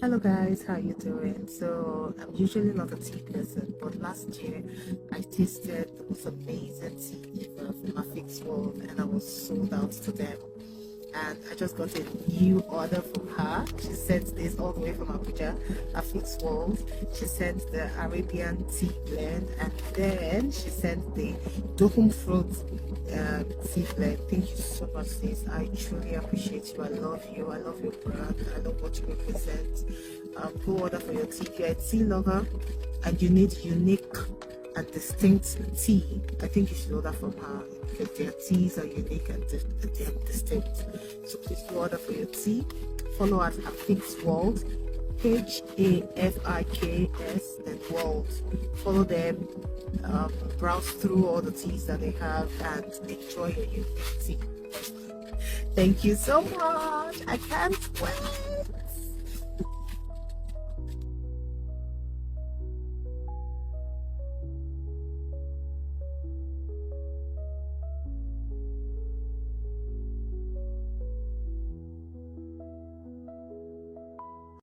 Hello guys, how you doing? So I'm usually not a tea person, but last year I tasted the most amazing tea ever from Afix World and I was sold out to them. And I just got a new order from her. She sent this all the way from Abuja, Afix World. She sent the Arabian tea blend and then she sent the Dohum fruit tea blend. Thank you so much, sis. I truly appreciate you. I love you. I love your brand. I love what you represent. Go order for your tea. If you're a tea lover and you need unique and distinct tea, I think you should order from her because their teas are unique and they are distinct. So please do order for your tea. Follow at Afix World, HAFIKS and World. Follow them, browse through all the teas that they have and enjoy your unique tea. Thank you so much. I can't wait.